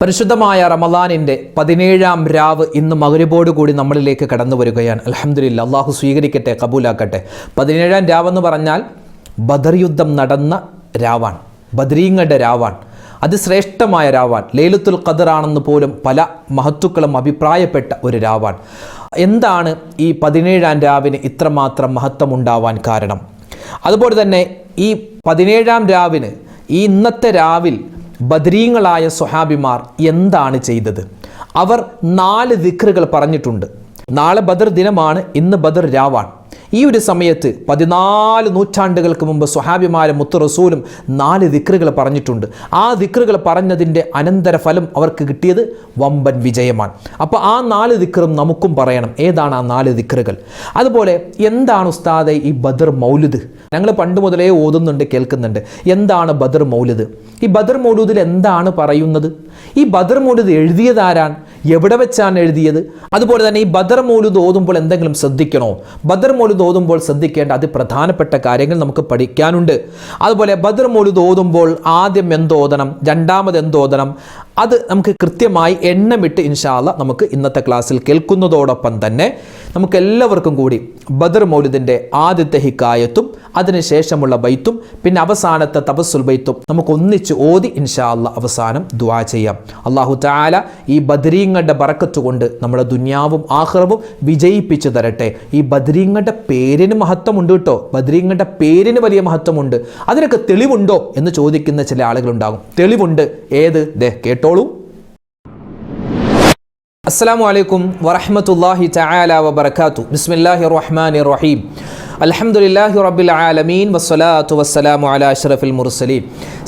പരിശുദ്ധമായ റമളാനിൻ്റെ 17-ാം രാവ് ഇന്ന് മഗ്‌രിബോട് കൂടി നമ്മളിലേക്ക് കടന്നു വരികയാണ്. അൽഹംദുലില്ലാ, അള്ളാഹു സ്വീകരിക്കട്ടെ, കബൂലാക്കട്ടെ. 17-ാം രാവെന്ന് പറഞ്ഞാൽ ബദർ യുദ്ധം നടന്ന രാവാണ്, ബദരീങ്ങളുടെ രാവാണ്, അതിശ്രേഷ്ഠമായ രാവാൻ. ലൈലത്തുൽ ഖദർ ആണെന്ന് പോലും പല മഹത്തുക്കളും അഭിപ്രായപ്പെട്ട ഒരു രാവാണ്. എന്താണ് ഈ 17-ാം രാവിന് ഇത്രമാത്രം മഹത്വമുണ്ടാവാൻ കാരണം? അതുപോലെ തന്നെ ഈ 17-ാം രാവിന്, ഈ ഇന്നത്തെ രാവിൽ ബദരീങ്ങളായ സ്വഹാബിമാർ എന്താണ് ചെയ്തത്? അവർ 4 ദിക്റുകൾ പറഞ്ഞിട്ടുണ്ട്. നാളെ ബദർ ദിനമാണ്, ഇന്ന് ബദർ രാവാണ്. ഈ ഒരു സമയത്ത് 14 നൂറ്റാണ്ടുകൾക്ക് മുമ്പ് സ്വഹാബിമാരും മുത്ത് റസൂലും 4 ദിക്റുകൾ പറഞ്ഞിട്ടുണ്ട്. ആ ദിക്റുകൾ പറഞ്ഞതിൻ്റെ അനന്തരഫലം അവർക്ക് കിട്ടിയത് വമ്പൻ വിജയമാണ്. അപ്പോൾ ആ 4 ദിക്റും നമുക്കും പറയണം. ഏതാണ് ആ 4 ദിക്റുകൾ? അതുപോലെ എന്താണ് ഉസ്താദെ ഈ ബദർ മൗലിദ്? ഞങ്ങൾ പണ്ട് മുതലേ ഓതുന്നുണ്ട്, കേൾക്കുന്നുണ്ട്. എന്താണ് ബദർ മൗലിദ്? ഈ ബദർ മൗലിദിൽ എന്താണ് പറയുന്നത്? ഈ ബദർ മൗലിദ് എഴുതിയതാരാണ്? എവിടെ വെച്ചാണ് എഴുതിയത്? അതുപോലെ തന്നെ ഈ ബദർ മൗലിദ് ഓതുമ്പോൾ എന്തെങ്കിലും ശ്രദ്ധിക്കണോ? ബദർ മൗലിദ് ഓതുമ്പോൾ ശ്രദ്ധിക്കേണ്ട അതിപ്രധാനപ്പെട്ട കാര്യങ്ങൾ നമുക്ക് പഠിക്കാനുണ്ട്. അതുപോലെ ബദർ മൗലിദ് ഓതുമ്പോൾ ആദ്യം എന്തോതണം, രണ്ടാമത് എന്തോതണം, അത് നമുക്ക് കൃത്യമായി എണ്ണമിട്ട് ഇൻഷാ അല്ലാഹ് നമുക്ക് ഇന്നത്തെ ക്ലാസ്സിൽ കേൾക്കുന്നതോടൊപ്പം തന്നെ നമുക്ക് എല്ലാവർക്കും കൂടി ബദർ മൗലിദിൻ്റെ ആദ്യത്തെ ഹിക്കായത്തും അതിനുശേഷമുള്ള ബൈത്തും പിന്നെ അവസാനത്തെ തബസ്സുൽ ബൈത്തും നമുക്ക് ഒന്നിച്ച് ഓതി ഇൻഷാ അല്ലാഹ് അവസാനം ദുആ ചെയ്യാം. അല്ലാഹു തആല ഈ ബദരീങ്ങളുടെ ബറക്കത്ത് കൊണ്ട് നമ്മുടെ ദുനിയാവും ആഖിറവും വിജയിപ്പിച്ചു തരട്ടെ. ഈ ബദരീങ്ങളുടെ പേരിന് മഹത്വമുണ്ട് കേട്ടോ, ബദരീങ്ങളുടെ പേരിന് വലിയ മഹത്വമുണ്ട്. അതിനൊക്കെ തെളിവുണ്ടോ എന്ന് ചോദിക്കുന്ന ചില ആളുകളുണ്ടാകും. തെളിവുണ്ട്. ഏത്? ദേ കേട്ടോളൂ. അസ്സലാമു അലൈക്കും വറഹ്മത്തുള്ളാഹി തആല വബറകാതുഹു. ബിസ്മില്ലാഹിർ റഹ്മാനിർ റഹീം. അൽഹംദുലില്ലാഹി റബ്ബിൽ ആലമീൻ വസ്സലാത്തു വസ്സലാമു അലാ അഷ്റഫിൽ മുർസലീൻ.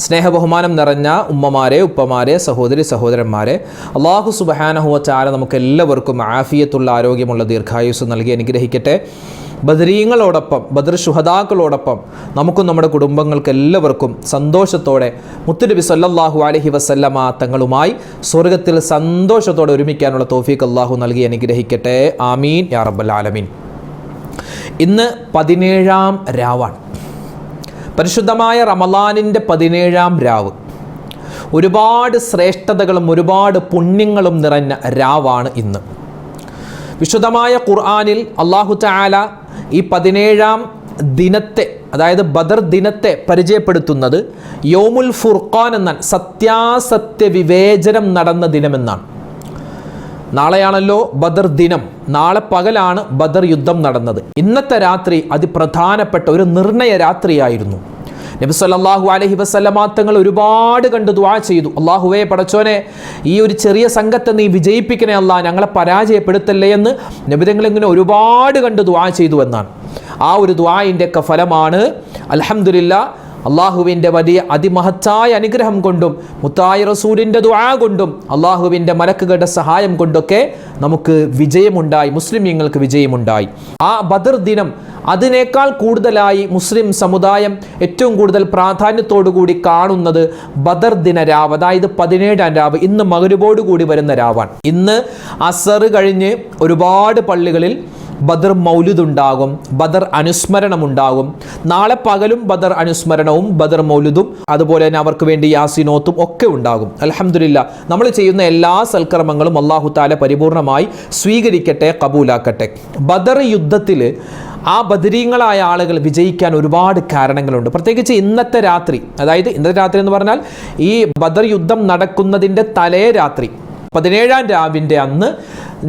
സ്നേഹബഹുമാനം നിറഞ്ഞ ഉമ്മമാരെ, ഉപ്പമാരെ, സഹോദരി സഹോദരന്മാരെ, അല്ലാഹു സുബ്ഹാനഹു വ തആല നമുക്ക് എല്ലാവർക്കും ആഫിയത്തുള്ള, ആരോഗ്യമുള്ള ദീർഘായുസ്സ് നൽകി അനുഗ്രഹിക്കട്ടെ. ബദരീങ്ങളോടൊപ്പം, ബദർ ശുഹദാക്കളോടൊപ്പം നമുക്കും നമ്മുടെ കുടുംബങ്ങൾക്ക് എല്ലാവർക്കും സന്തോഷത്തോടെ മുത്തുനബി സല്ലല്ലാഹു അലൈഹി വസല്ലമ തങ്ങളുമായി സ്വർഗത്തിൽ സന്തോഷത്തോടെ ഒരുമിക്കാനുള്ള തൗഫീഖ് അല്ലാഹു നൽകി അനുഗ്രഹിക്കട്ടെ. ആമീൻ യാ റബ്ബൽ ആലമീൻ. ഇന്ന് 17-ാം രാവാണ്, പരിശുദ്ധമായ റമളാനിൻ്റെ 17-ാം രാവ്. ഒരുപാട് ശ്രേഷ്ഠതകളും ഒരുപാട് പുണ്യങ്ങളും നിറഞ്ഞ രാവാണ് ഇന്ന്. വിശുദ്ധമായ ഖുർആനിൽ അല്ലാഹു തആല ഈ 17-ാം ദിനത്തെ, അതായത് ബദർ ദിനത്തെ പരിചയപ്പെടുത്തുന്നത് യൗമുൽ ഫുർഖാൻ എന്നാണ്, സത്യാസത്യ വിവേചനം നടന്ന ദിനമെന്നാണ്. നാളെയാണല്ലോ ബദർ ദിനം, നാളെ പകലാണ് ബദർ യുദ്ധം നടന്നത്. ഇന്നത്തെ രാത്രി അതിപ്രധാനപ്പെട്ട ഒരു നിർണയ രാത്രിയായിരുന്നു. നബി സല്ലല്ലാഹു അലൈഹി വസല്ലമ തങ്ങൾ ഒരുപാട് കണ്ട് ദുആ ചെയ്തു. അല്ലാഹുവേ പടച്ചോനെ, ഈ ഒരു ചെറിയ സംഘത്തെ നീ വിജയിപ്പിക്കണേ അല്ലാഹ്, ഞങ്ങളെ പരാജയപ്പെടുത്തല്ലേ എന്ന് നബി തങ്ങൾ ഇങ്ങനെ ഒരുപാട് കണ്ട് ദുആ ചെയ്തു എന്നാണ്. ആ ഒരു ദുആഇൻ്റെ ഒക്കെ ഫലമാണ് അൽഹംദുലില്ലാ അള്ളാഹുവിൻ്റെ വലിയ അതിമഹത്തായ അനുഗ്രഹം കൊണ്ടും മുത്തായ റസൂലിൻ്റെ ദുആ കൊണ്ടും അള്ളാഹുവിൻ്റെ മലക്കുകളുടെ സഹായം കൊണ്ടൊക്കെ നമുക്ക് വിജയമുണ്ടായി, മുസ്ലിമീങ്ങൾക്ക് വിജയമുണ്ടായി. ആ ബദർ ദിനം അതിനേക്കാൾ കൂടുതലായി മുസ്ലിം സമുദായം ഏറ്റവും കൂടുതൽ പ്രാധാന്യത്തോടു കൂടി കാണുന്നത് ബദർ ദിന രാവ്, അതായത് 17-ാം രാവ്, ഇന്ന് മഗ്‌രിബോട് കൂടി വരുന്ന രാവാണ്. ഇന്ന് അസർ കഴിഞ്ഞ് ഒരുപാട് പള്ളികളിൽ ബദർ മൗലിദ് ഉണ്ടാകും, ബദർ അനുസ്മരണം ഉണ്ടാകും. നാളെ പകലും ബദർ അനുസ്മരണവും ബദർ മൗലിദും അതുപോലെ തന്നെ അവർക്ക് വേണ്ടി യാസീനോത്തും ഒക്കെ ഉണ്ടാകും. അൽഹംദുലില്ലാ, നമ്മൾ ചെയ്യുന്ന എല്ലാ സൽക്കർമ്മങ്ങളും അല്ലാഹു തആല പരിപൂർണമായി സ്വീകരിക്കട്ടെ, കബൂലാക്കട്ടെ. ബദർ യുദ്ധത്തിൽ ആ ബദരീങ്ങളായ ആളുകൾ വിജയിക്കാൻ ഒരുപാട് കാരണങ്ങളുണ്ട്. പ്രത്യേകിച്ച് ഇന്നത്തെ രാത്രി, അതായത് ഇന്നത്തെ രാത്രി എന്ന് പറഞ്ഞാൽ ഈ ബദർ യുദ്ധം നടക്കുന്നതിൻ്റെ തലേ രാത്രി 17-ാം രാവിൻ്റെ അന്ന്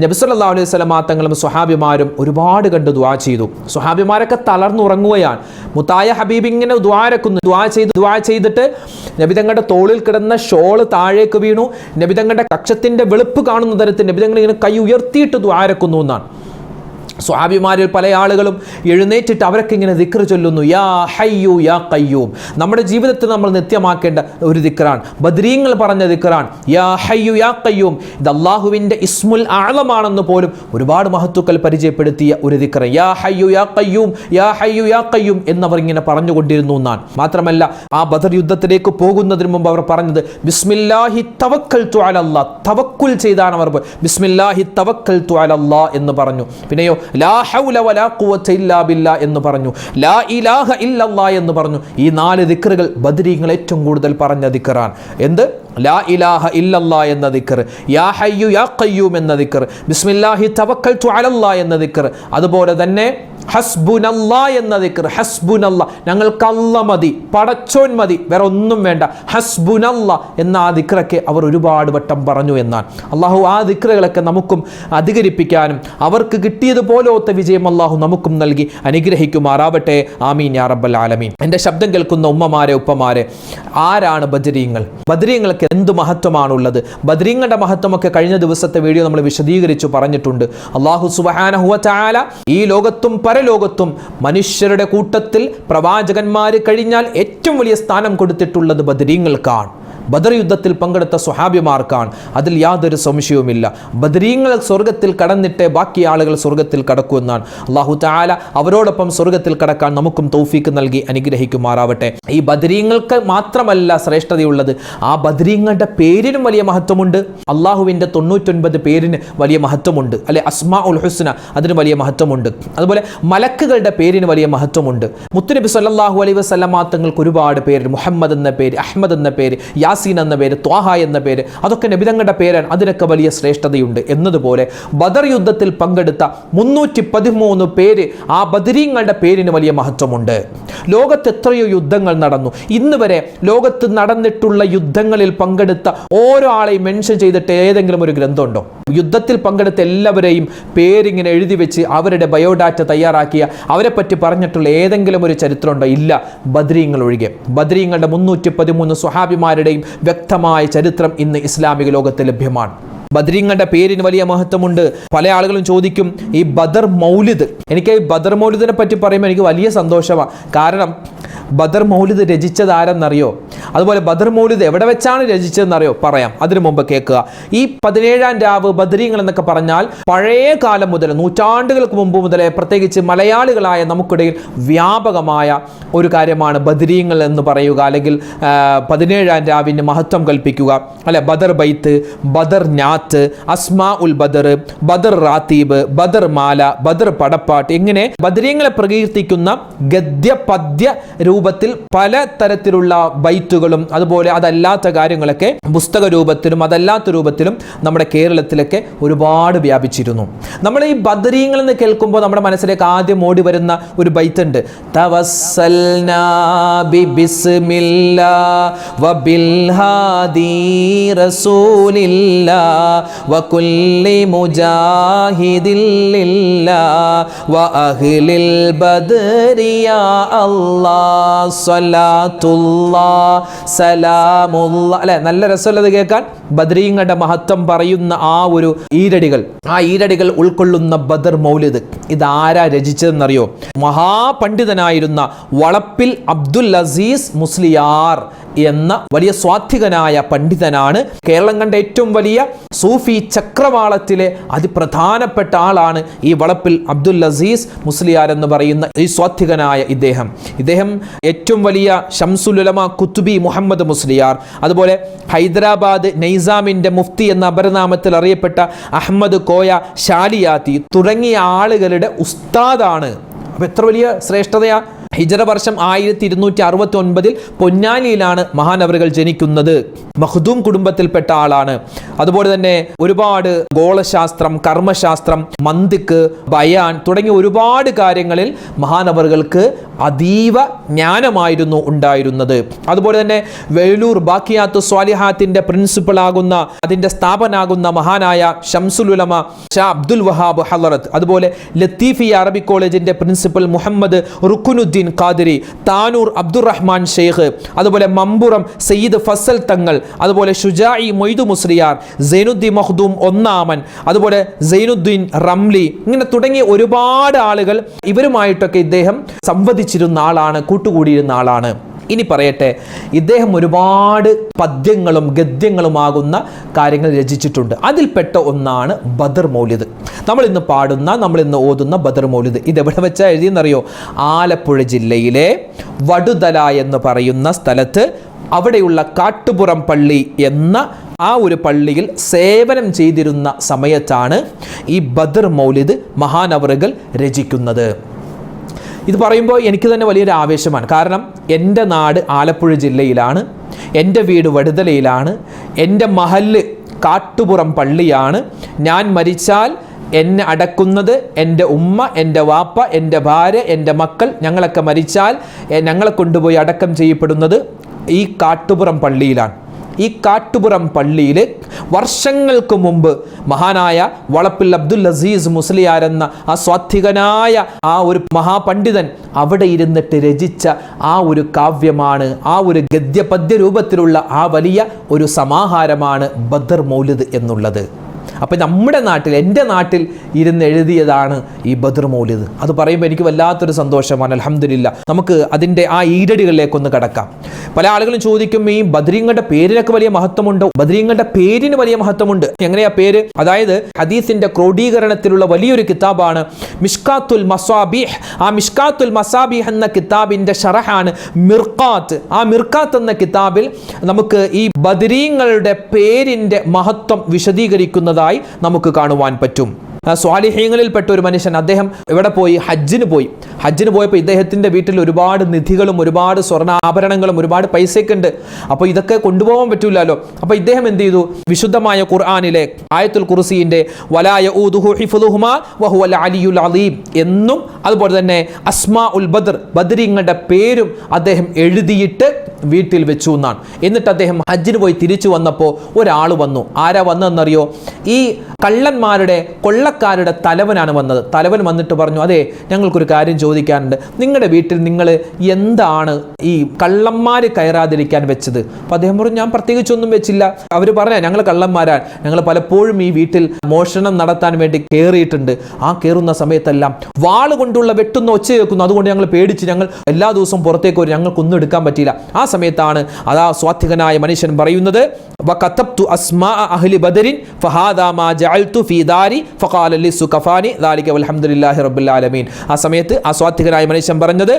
നബി സല്ലല്ലാഹു അലൈഹി വസല്ലമ തങ്ങളും സ്വഹാബിമാരും ഒരുപാട് കണ്ട് ദുആ ചെയ്തു. സ്വഹാബിമാരൊക്കെ തളർന്നുറങ്ങുകയാണ്. മുത്തായ ഹബീബ് ഇങ്ങനെ ദുആ ചെയ്തിട്ട് നബി തങ്ങളുടെ തോളിൽ കിടന്ന ഷോള് താഴേക്ക് വീണു. നബി തങ്ങളുടെ കക്ഷത്തിൻ്റെ വെളുപ്പ് കാണുന്ന തരത്തിൽ നബി തങ്ങൾ ഇങ്ങനെ കൈ ഉയർത്തിയിട്ട് ദുആരക്കുന്നു എന്നാണ്. സ്വഹാബിമാരിൽ പല ആളുകളും എഴുന്നേറ്റിട്ട് അവരൊക്കെ ഇങ്ങനെ ദിക്ർ ചൊല്ലുന്നു, യാ ഹയ്യു യാ ഖയ്യൂം. നമ്മുടെ ജീവിതത്തിൽ നമ്മൾ നിത്യമാക്കേണ്ട ഒരു ദിക്റാണ്, ബദരീങ്ങൾ പറഞ്ഞ ദിക്റാണ്, യാ ഹയ്യു യാ ഖയ്യൂം. ഇത് അല്ലാഹുവിൻ്റെ ഇസ്മുൽ അഅ്ലമാണെന്ന് പോലും ഒരുപാട് മഹത്തുക്കൾ പരിചയപ്പെടുത്തിയ ഒരു ദിക്ർ. യാ ഹയ്യു യാ ഖയ്യൂം, യാ ഹയ്യു യാ ഖയ്യൂം എന്നവർ ഇങ്ങനെ പറഞ്ഞുകൊണ്ടിരുന്നു എന്നാണ്. മാത്രമല്ല ആ ബദർ യുദ്ധത്തിലേക്ക് പോകുന്നതിന് മുമ്പ് അവർ പറഞ്ഞത് ബിസ്മില്ലാഹി തവക്കൽതു അലല്ലാഹ്, തവക്കുൽ ചെയ്താണ് അവർ ബിസ്മില്ലാഹി തവക്കൽതു അലല്ലാഹ് എന്ന് പറഞ്ഞു. പിന്നെയോ ലാ ഹൗല വലാ ഖുവത ഇല്ലാ ബില്ലാ എന്ന് പറഞ്ഞു, ലാ ഇലാഹ ഇല്ലല്ലാഹ് എന്ന് പറഞ്ഞു. ഈ 4 ദിക്റുകൾ ബദരീങ്ങൾ ഏറ്റവും കൂടുതൽ പറഞ്ഞ ദിക്റാണ്. എന്ത്? ലാ ഇലാഹ ഇല്ലല്ലാ എന്ന ദിക്ർ, യാ ഹയ്യു യാ ഖയ്യൂം എന്ന ദിക്ർ, ബിസ്മില്ലാഹി തവക്കൽതു അലല്ലാ എന്ന ദിക്ർ, അതുപോലെ തന്നെ ഹസ്ബുനല്ലാ എന്ന ദിക്ർ, ഹസ്ബുനല്ലാ ഞങ്ങൾക്ക് അല്ല മതി, പടച്ചോൻ മതി, വേറെ ഒന്നും വേണ്ട, ഹസ്ബുനല്ലാ എന്ന ആ ദിക്റൊക്കെ അവർ ഒരുപാട് വട്ടം പറഞ്ഞു എന്നാണ്. അള്ളാഹു ആ ദിക്റുകളൊക്കെ നമുക്കും അധികരിപ്പിക്കാനും അവർക്ക് കിട്ടിയതുപോലത്തെ വിജയം അള്ളാഹു നമുക്കും നൽകി അനുഗ്രഹിക്കുമാറാവട്ടെ. ആമീൻ യാ റബ്ബൽ ആലമീൻ. എൻ്റെ ശബ്ദം കേൾക്കുന്ന ഉമ്മമാരെ ഉപ്പമാരെ, ആരാണ് ബദരീങ്ങൾ? ബദരീങ്ങൾക്ക് എന്ത് മഹത്വമാണുള്ളത്? ബദരീങ്ങളുടെ മഹത്വമൊക്കെ കഴിഞ്ഞ ദിവസത്തെ വീഡിയോ നമ്മൾ വിശദീകരിച്ചു പറഞ്ഞിട്ടുണ്ട്. അള്ളാഹു സുബ്ഹാനഹു വ തആല ഈ ലോകത്തും പരലോകത്തും മനുഷ്യരുടെ കൂട്ടത്തിൽ പ്രവാചകന്മാർ കഴിഞ്ഞാൽ ഏറ്റവും വലിയ സ്ഥാനം കൊടുത്തിട്ടുള്ളത് ബദരീങ്ങൾക്കാണ്. ബദർ യുദ്ധത്തിൽ പങ്കെടുത്ത സ്വഹാബിമാർക്കാണ്. അതിൽ യാതൊരു സംശയവുമില്ല. ബദരീങ്ങൾ സ്വർഗത്തിൽ കടന്നിട്ട് ബാക്കി ആളുകൾ സ്വർഗത്തിൽ കടക്കുമെന്നാണ്. അല്ലാഹു തആല അവരോടൊപ്പം സ്വർഗത്തിൽ കടക്കാൻ നമുക്കും തൗഫീക്ക് നൽകി അനുഗ്രഹിക്കുമാറാവട്ടെ. ഈ ബദരീങ്ങൾക്ക് മാത്രമല്ല ശ്രേഷ്ഠതയുള്ളത്, ആ ബദരീങ്ങളുടെ പേരിനും വലിയ മഹത്വമുണ്ട്. അള്ളാഹുവിൻ്റെ 99 പേരിന് വലിയ മഹത്വമുണ്ട്, അല്ലെ? അസ്മാഉൽ ഹുസ്ന, അതിന് വലിയ മഹത്വമുണ്ട്. അതുപോലെ മലക്കുകളുടെ പേരിന് വലിയ മഹത്വമുണ്ട്. മുത്തുനബി സല്ലല്ലാഹു അലൈഹി വസല്ലം തങ്ങൾക്ക് ഒരുപാട് പേര്, മുഹമ്മദ് എന്ന പേര്, അഹ്മദ് എന്ന പേര്, യാസീൻ എന്ന പേര്, ത്വാഹ എന്ന പേര്, അതൊക്കെ നബിതങ്ങളുടെ പേരാണ്. അതിനൊക്കെ വലിയ ശ്രേഷ്ഠതയുണ്ട്. എന്നതുപോലെ ബദർ യുദ്ധത്തിൽ പങ്കെടുത്ത 313 പേര്, ആ ബദരീങ്ങളുടെ പേരിന് വലിയ മഹത്വമുണ്ട്. ലോകത്ത് എത്രയോ യുദ്ധങ്ങൾ നടന്നു. ഇന്ന് വരെ ലോകത്ത് നടന്നിട്ടുള്ള യുദ്ധങ്ങളിൽ പങ്കെടുത്ത ഓരോ ആളെയും മെൻഷൻ ചെയ്തിട്ട് ഏതെങ്കിലും ഒരു ഗ്രന്ഥമുണ്ടോ? യുദ്ധത്തിൽ പങ്കെടുത്ത എല്ലാവരെയും പേരിങ്ങനെ എഴുതി വെച്ച് അവരുടെ ബയോഡാറ്റ തയ്യാറാക്കിയ അവരെ പറ്റി പറഞ്ഞിട്ടുള്ള ഏതെങ്കിലും ഒരു ചരിത്രമുണ്ടോ? ഇല്ല, ബദരീങ്ങൾ ഒഴികെ. ബദരീങ്ങളുടെ 313 സ്വഹാബിമാരുടെയും വ്യക്തമായ ചരിത്രം ഇന്ന് ഇസ്ലാമിക ലോകത്ത് ലഭ്യമാണ്. ബദരീങ്ങളുടെ പേരിന് വലിയ മഹത്വമുണ്ട്. പല ആളുകളും ചോദിക്കും ഈ ബദർ മൗലിദ്. എനിക്ക് ഈ ബദർ മൗലിദിനെ പറ്റി പറയുമ്പോൾ എനിക്ക് വലിയ സന്തോഷമാണ്. കാരണം ബദർ മൗലിദ് രചിച്ചത് ആരെന്നറിയോ? അതുപോലെ ബദർ മൗലിദ് എവിടെ വെച്ചാണ് രചിച്ചതെന്നറിയോ? പറയാം. അതിനു മുമ്പ് കേൾക്കുക. ഈ 17-ാം രാവ് ബദരീങ്ങൾ എന്നൊക്കെ പറഞ്ഞാൽ പഴയ കാലം മുതൽ, നൂറ്റാണ്ടുകൾക്ക് മുമ്പ് മുതലേ, പ്രത്യേകിച്ച് മലയാളികളായ നമുക്കിടയിൽ വ്യാപകമായ ഒരു കാര്യമാണ് ബദരീങ്ങൾ എന്ന് പറയുക, അല്ലെങ്കിൽ 17-ാം രാവിന് മഹത്വം കൽപ്പിക്കുക, അല്ലെ? ബദർ ബൈത്ത്, ബദർ നാത്ത്, അസ്മാ ഉൽ ബദർ, ബദർ റാത്തീബ്, ബദർ മാല, ബദർ പടപ്പാട്ട്, ഇങ്ങനെ ബദരീങ്ങളെ പ്രകീർത്തിക്കുന്ന ഗദ്യ പദ്യ രൂപത്തിൽ പല തരത്തിലുള്ള ബൈത്തുകളും അതുപോലെ അതല്ലാത്ത കാര്യങ്ങളൊക്കെ പുസ്തക രൂപത്തിലും അതല്ലാത്ത രൂപത്തിലും നമ്മുടെ കേരളത്തിലൊക്കെ ഒരുപാട് വ്യാപിച്ചിരുന്നു. നമ്മൾ ഈ ബദരീങ്ങൾ എന്ന് കേൾക്കുമ്പോൾ നമ്മുടെ മനസ്സിലേക്ക് ആദ്യം ഓടി വരുന്ന ഒരു ബൈത്തുണ്ട്. തവസ്സൽനാ ബിസ്മില്ലാ വബിൽ ഹാദി റസൂലില്ലാ വകുല്ലി മുജാഹിദിൻ ലില്ലാ വഅഹ്ലിൽ ബദരി യാ അല്ലാഹ് സലാമുല്ലാ. അല്ലെ, നല്ല രസമുള്ളത് കേൾക്കാൻ. ബദരീങ്ങളുടെ മഹത്വം പറയുന്ന ആ ഒരു ഈരടികൾ ഉൾക്കൊള്ളുന്ന ബദർ മൗലിദ് ഇതാരാ രചിച്ചതെന്നറിയോ? മഹാപണ്ഡിതനായിരുന്ന വളപ്പിൽ അബ്ദുൽ അസീസ് മുസ്ലിയാർ എന്ന വലിയ സ്വാത്വികനായ പണ്ഡിതനാണ്. കേരളം കണ്ട ഏറ്റവും വലിയ സൂഫി ചക്രവാളത്തിലെ അതിപ്രധാനപ്പെട്ട ആളാണ് ഈ വളപ്പിൽ അബ്ദുൽ അസീസ് മുസ്ലിയാർ എന്ന് പറയുന്ന ഈ സ്വാത്വികനായ ഇദ്ദേഹം ഏറ്റവും വലിയ ശംസുൽ ഉലമ കുത്തുബി മുഹമ്മദ് മുസ്ലിയാർ, അതുപോലെ ഹൈദരാബാദ് നൈസാമിന്റെ മുഫ്തി എന്ന അപരനാമത്തിൽ അറിയപ്പെട്ട അഹമ്മദ് കോയ ഷാലിയാത്തി തുടങ്ങിയ ആളുകളുടെ ഉസ്താദാണ്. അപ്പൊ എത്ര വലിയ ശ്രേഷ്ഠതയാ! ഹിജറ വർഷം 1269 പൊന്നാനിയിലാണ് മഹാനവറുകൾ ജനിക്കുന്നത്. മഖ്ദൂം കുടുംബത്തിൽപ്പെട്ട ആളാണ്. അതുപോലെ തന്നെ ഒരുപാട് ഗോളശാസ്ത്രം, കർമ്മശാസ്ത്രം, മന്തിക്ക്, ബയാൻ തുടങ്ങിയ ഒരുപാട് കാര്യങ്ങളിൽ മഹാനവറുകൾക്ക് അതീവ ജ്ഞാനമായിരുന്നു ഉണ്ടായിരുന്നത്. അതുപോലെ തന്നെ വെലൂർ ബാക്കിയാത്തു സ്വാലിഹാത്തിന്റെ പ്രിൻസിപ്പൽ ആകുന്ന, അതിന്റെ സ്ഥാപനാകുന്ന മഹാനായ ശംസുൽ ഉലമ ഷാ അബ്ദുൽ വഹാബ് ഹളറത്ത്, അതുപോലെ ലത്തീഫിയ അറബിക് കോളേജിന്റെ പ്രിൻസിപ്പൽ മുഹമ്മദ് റുക്കുനുദ്ദീൻ ഖാദിരി, താനൂർ അബ്ദുറഹ്മാൻ ഷെയ്ഖ്, അതുപോലെ മമ്പുറം സയ്യിദ് ഫസൽ തങ്ങൾ, അതുപോലെ ഷുജാഇ മൊയ്തു മുസ്ലിയാർ, സൈനുദ്ദീൻ മഖ്ദൂം ഒന്നാമൻ, അതുപോലെ സൈനുദ്ദീൻ റംലി, ഇങ്ങനെ തുടങ്ങിയ ഒരുപാട് ആളുകൾ ഇവരുമായിട്ടൊക്കെ ഇദ്ദേഹം സംവദിച്ചിരുന്ന ആളാണ്, കൂട്ടുകൂടിയിരുന്ന ആളാണ്. ഇനി പറയട്ടെ, ഇദ്ദേഹം ഒരുപാട് പദ്യങ്ങളും ഗദ്യങ്ങളുമാകുന്ന കാര്യങ്ങൾ രചിച്ചിട്ടുണ്ട്. അതിൽപ്പെട്ട ഒന്നാണ് ബദർ മൗലിദ്. നമ്മൾ ഇന്ന് ഓതുന്ന ബദർ മൗലിദ് ഇതെവിടെ വെച്ചാൽ എഴുതിയെന്നറിയോ? ആലപ്പുഴ ജില്ലയിലെ വടുതല എന്ന് പറയുന്ന സ്ഥലത്ത്, അവിടെയുള്ള കാട്ടുപുറം പള്ളി എന്ന ആ ഒരു പള്ളിയിൽ സേവനം ചെയ്തിരുന്ന സമയത്താണ് ഈ ബദർ മൗലിദ് മഹാനവറുകൾ രചിക്കുന്നത്. ഇത് പറയുമ്പോൾ എനിക്ക് തന്നെ വലിയൊരു ആവേശമാണ്. കാരണം എൻ്റെ നാട് ആലപ്പുഴ ജില്ലയിലാണ്, എൻ്റെ വീട് വടുതലയിലാണ്, എൻ്റെ മഹല്ല് കാട്ടുപുറം പള്ളിയാണ്. ഞാൻ മരിച്ചാൽ എന്നെ അടക്കുന്നത് എൻ്റെ ഉമ്മ, എൻ്റെ വാപ്പ, എൻ്റെ ഭാര്യ, എൻ്റെ മക്കൾ, ഞങ്ങളൊക്കെ മരിച്ചാൽ ഞങ്ങളെ കൊണ്ടുപോയി അടക്കം ചെയ്യപ്പെടുന്നത് ഈ കാട്ടുപുറം പള്ളിയിലാണ്. ഈ കാട്ടുപുറം പള്ളിയിൽ വർഷങ്ങൾക്ക് മുമ്പ് മഹാനായ വളപ്പിൽ അബ്ദുൽ അസീസ് മുസ്ലിയാർ എന്ന ആ സ്വാത്വികനായ ആ ഒരു മഹാപണ്ഡിതൻ അവിടെ ഇരുന്നിട്ട് രചിച്ച ആ ഒരു കാവ്യമാണ്, ആ ഒരു ഗദ്യപദ്യ രൂപത്തിലുള്ള ആ വലിയ ഒരു സമാഹാരമാണ് ബദർ മൗലിദ് എന്നുള്ളത്. അപ്പം നമ്മുടെ നാട്ടിൽ, എൻ്റെ നാട്ടിൽ ഇരുന്ന് എഴുതിയതാണ് ഈ ബദർ മൗലിദ്. അത് പറയുമ്പോൾ എനിക്ക് വല്ലാത്തൊരു സന്തോഷമാണ്. അൽഹംദുലില്ലാ. നമുക്ക് അതിൻ്റെ ആ ഈരടികളിലേക്കൊന്ന് കടക്കാം. പല ആളുകളും ചോദിക്കും, ഈ ബദരീങ്ങളുടെ പേരിനൊക്കെ വലിയ മഹത്വമുണ്ടോ? ബദരീങ്ങളുടെ പേരിന് വലിയ മഹത്വമുണ്ട്. എങ്ങനെയാ പേര്? അതായത് ഹദീസിന്റെ ക്രോഡീകരണത്തിലുള്ള വലിയൊരു കിതാബാണ് മിഷ്കാത്തുൽ മസാബീഹ്. ആ മിഷ്കാത്തുൽ മസാബീഹ് എന്ന കിതാബിന്റെ ഷറഹാണ് മിർഖാത്ത്. ആ മിർഖാത്ത് എന്ന കിതാബിൽ നമുക്ക് ഈ ബദരീങ്ങളുടെ പേരിന്റെ മഹത്വം വിശദീകരിക്കുന്നതായി നമുക്ക് കാണുവാൻ പറ്റും. സ്വാലിഹീങ്ങളിൽപ്പെട്ട ഒരു മനുഷ്യൻ, അദ്ദേഹം എവിടെ പോയി? ഹജ്ജിന് പോയപ്പോൾ ഇദ്ദേഹത്തിൻ്റെ വീട്ടിൽ ഒരുപാട് നിധികളും ഒരുപാട് സ്വർണ്ണാഭരണങ്ങളും ഒരുപാട് പൈസയൊക്കെ ഉണ്ട്. അപ്പോൾ ഇതൊക്കെ കൊണ്ടുപോകാൻ പറ്റൂലല്ലോ. അപ്പോൾ ഇദ്ദേഹം എന്ത് ചെയ്തു? വിശുദ്ധമായ ഖുർആനിലെ ആയത്തുൽ കുർസിയുടെ വലാ യഊദുഹു ഹിഫ്ളുഹുമാ വഹുവൽ അലിയുൽ അലീം എന്നും അതുപോലെ തന്നെ അസ്മാ ഉൽ ബദർ, ബദരീങ്ങളുടെ പേരും അദ്ദേഹം എഴുതിയിട്ട് വീട്ടിൽ വെച്ചു എന്നാണ്. എന്നിട്ട് അദ്ദേഹം ഹജ്ജിന് പോയി തിരിച്ചു വന്നപ്പോൾ ഒരാൾ വന്നു. ആരാ വന്നതെന്നറിയോ? ഈ കള്ളന്മാരുടെ, കൊള്ളക്കാരുടെ തലവനാണ് വന്നത്. തലവൻ വന്നിട്ട് പറഞ്ഞു, അതെ, ഞങ്ങൾക്കൊരു കാര്യം ചോദിക്കാനുണ്ട്. നിങ്ങളുടെ വീട്ടിൽ നിങ്ങൾ എന്താണ് ഈ കള്ളന്മാർ കയറാതിരിക്കാൻ വെച്ചത്? അപ്പോൾ അദ്ദേഹം പറഞ്ഞു, ഞാൻ പ്രത്യേകിച്ചൊന്നും വെച്ചില്ല. അവർ പറഞ്ഞ, ഞങ്ങൾ കള്ളന്മാരാണ്, ഞങ്ങൾ പലപ്പോഴും ഈ വീട്ടിൽ മോഷണം നടത്താൻ വേണ്ടി കയറിയിട്ടുണ്ട്. ആ കയറുന്ന സമയത്തെല്ലാം വാള് കൊണ്ടുള്ള വെട്ടുന്ന ഒച്ച കേൾക്കുന്നു. അതുകൊണ്ട് ഞങ്ങൾ പേടിച്ച് ഞങ്ങൾ എല്ലാ ദിവസവും പുറത്തേക്ക് വരും, ഞങ്ങൾക്കൊന്നും എടുക്കാൻ പറ്റിയില്ല. ആ സമയത്താണ് അതാ സ്വാത്വികനായ മനുഷ്യൻ പറയുന്നത്, വകതബ്തു അസ്മാ അഹ്ലി ബദരിൻ ഫഹാദാ മാ ജഅൽതു ഫീ ദാരി ഫഖാല ലിസുഖഫാനി ദാലിക വൽഹംദുലില്ലാഹി റബ്ബിൽ ആലമീൻ. ആ സമയത്ത് ആ സ്വാത്വികനായ മനുഷ്യൻ പറഞ്ഞത്,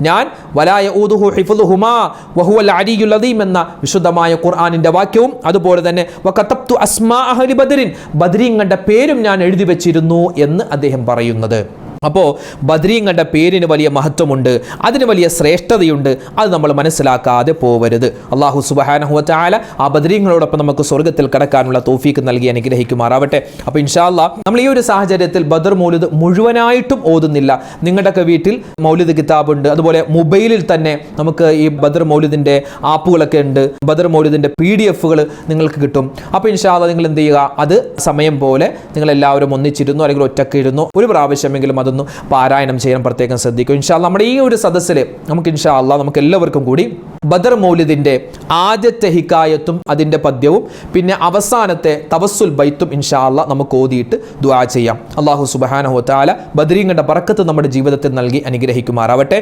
ഞാൻ വലാ യഊദുഹു ഹിഫ്ളുഹുമാ വഹുവൽ അലിയുൽ അദീം എന്ന വിശുദ്ധമായ ഖുർആനിന്റെ വാക്യവും അതുപോലെ തന്നെ വകതബ്തു അസ്മാ അഹ്ലി ബദരിൻ, ബദരീങ്ങളുടെ പേരും ഞാൻ എഴുതി വെച്ചിരുന്നു എന്ന് അദ്ദേഹം പറയുന്നത്. അപ്പോൾ ബദരീങ്ങളുടെ പേരിന് വലിയ മഹത്വമുണ്ട്, അതിന് വലിയ ശ്രേഷ്ഠതയുണ്ട്. അത് നമ്മൾ മനസ്സിലാക്കാതെ പോവരുത്. അല്ലാഹു സുബ്ഹാനഹു വ തആല ആ ബദരീങ്ങളോടൊപ്പം നമുക്ക് സ്വർഗ്ഗത്തിൽ കടക്കാനുള്ള തൗഫീക്ക് നൽകി അനുഗ്രഹിക്കുമാറാവട്ടെ. അപ്പോൾ ഇൻഷാ അല്ലാഹ് നമ്മൾ ഈ ഒരു സാഹചര്യത്തിൽ ബദർ മൗലിദ് മുഴുവനായിട്ടും ഓതുന്നില്ല. നിങ്ങളുടെയൊക്കെ വീട്ടിൽ മൗലിദ് കിതാബുണ്ട്, അതുപോലെ മൊബൈലിൽ തന്നെ നമുക്ക് ഈ ബദർ മൗലിദിൻ്റെ ആപ്പുകളൊക്കെ ഉണ്ട്. ബദർ മൗലിദിൻ്റെ PDF-കൾ നിങ്ങൾക്ക് കിട്ടും. അപ്പോൾ ഇൻഷാ അല്ലാഹ് നിങ്ങൾ എന്ത് ചെയ്യുക? അത് സമയം പോലെ നിങ്ങളെല്ലാവരും ഒന്നിച്ചിരുന്നു അല്ലെങ്കിൽ ഒറ്റക്ക് ഇരുന്നു ഒരു പ്രാവശ്യമെങ്കിലും അത് പാരായണം ചെയ്യാൻ പ്രത്യേകം ശ്രദ്ധിക്കും. ഇൻഷാ അല്ലാഹ് നമ്മുടെ ഈ ഒരു സദസ്സിൽ നമുക്ക് ഇൻഷാ അല്ലാഹ് നമുക്ക് എല്ലാവർക്കും കൂടി ബദർ മൗലിദിന്റെ ആദ്യത്തെ ഹിക്കായത്തും അതിന്റെ പദ്യവും പിന്നെ അവസാനത്തെ തവസ്സുൽ ബൈത്തും ഇൻഷാ അല്ലാഹ് നമുക്ക് ഓതിയിട്ട് ദുആ ചെയ്യാം. അല്ലാഹു സുബ്ഹാനഹു വ തആല ബദരീങ്ങളുടെ ബറക്കത്ത് നമ്മുടെ ജീവിതത്തിൽ നൽകി അനുഗ്രഹിക്കുമാറാവട്ടെ.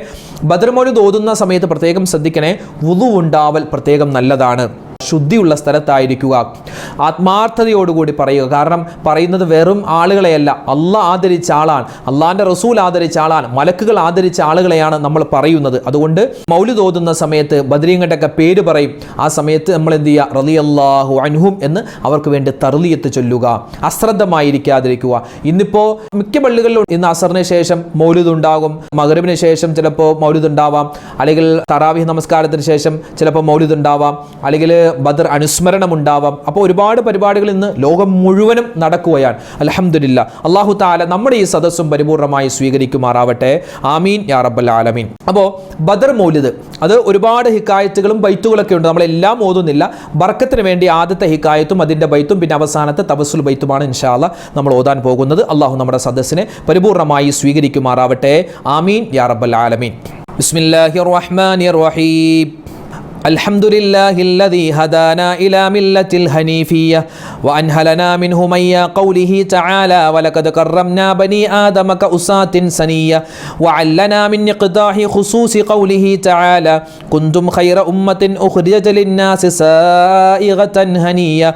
ബദർ മൗലിദ് ഓതുന്ന സമയത്ത് പ്രത്യേകം ശ്രദ്ധിക്കണേ, വുളു ഉണ്ടാവൽ പ്രത്യേകം നല്ലതാണ്. ശുദ്ധിയുള്ള സ്ഥലത്തായിരിക്കുക, ആത്മാർത്ഥതയോടുകൂടി പറയുക. കാരണം പറയുന്നത് വെറും ആളുകളെയല്ല, അള്ളാഹ് ആദരിച്ച ആളാണ്, അള്ളാഹിൻ്റെ റസൂൽ ആദരിച്ച ആളാണ്, മലക്കുകൾ ആദരിച്ച ആളുകളെയാണ് നമ്മൾ പറയുന്നത്. അതുകൊണ്ട് മൗലിദ് ഓതുന്ന സമയത്ത് ബദരീങ്ങളുടെയൊക്കെ പേര് പറയും. ആ സമയത്ത് നമ്മൾ എന്ത് ചെയ്യുക? റളിയല്ലാഹു അൻഹും എന്ന് അവർക്ക് വേണ്ടി തർലിയത്ത് ചൊല്ലുക, അശ്രദ്ധമായിരിക്കാതിരിക്കുക. ഇന്നിപ്പോൾ മിക്ക പള്ളികളിലും ഇന്ന് അസറിന് ശേഷം മൗലിദ് ഉണ്ടാകും, മഗ്രിബിന് ശേഷം ചിലപ്പോൾ മൗലിദ് ഉണ്ടാവാം, അല്ലെങ്കിൽ തറാവീഹ് നമസ്കാരത്തിന് ശേഷം ചിലപ്പോൾ മൗലിദ് ഉണ്ടാവാം, അല്ലെങ്കിൽ ബദർ അനുസ്മരണം ഉണ്ടാവാം. അപ്പോൾ ഒരുപാട് പരിപാടികൾ ഇന്ന് ലോകം മുഴുവനും നടക്കുകയാണ്. അൽഹംദുലില്ലാ. അല്ലാഹു തആല നമ്മുടെ ഈ സദസ്സും പരിപൂർണമായി സ്വീകരിക്കുമാറാവട്ടെ. ആമീൻ യാ റബ്ബൽ ആലമീൻ. അപ്പോൾ ബദർ മൗലിദ് അത് ഒരുപാട് ഹിക്കായത്തുകളും ബൈത്തുകളൊക്കെ ഉണ്ട്. നമ്മളെല്ലാം ഓതുന്നില്ല. ബർക്കത്തിന് വേണ്ടി ആദ്യത്തെ ഹിക്കായത്തും അതിൻ്റെ ബൈത്തും പിന്നെ അവസാനത്തെ തവസ്സുൽ ബൈത്തുമാണ് ഇൻഷാ അല്ലാഹ് നമ്മൾ ഓതാൻ പോകുന്നത്. അല്ലാഹു നമ്മുടെ സദസ്സിനെ പരിപൂർണമായി സ്വീകരിക്കുമാറാവട്ടെ. ആമീൻ യാ റബ്ബൽ ആലമീൻ. ബിസ്മില്ലാഹിർ റഹ്മാനിർ റഹീം. الحمد لله الذي هدانا إلى ملة الحنيفية وأنهلنا منه ميا قوله تعالى ولقد كرمنا بني آدم كأساة سنية وعلنا من إقداح خصوص قوله تعالى كنتم خير أمة أخرجت للناس سائغة هنية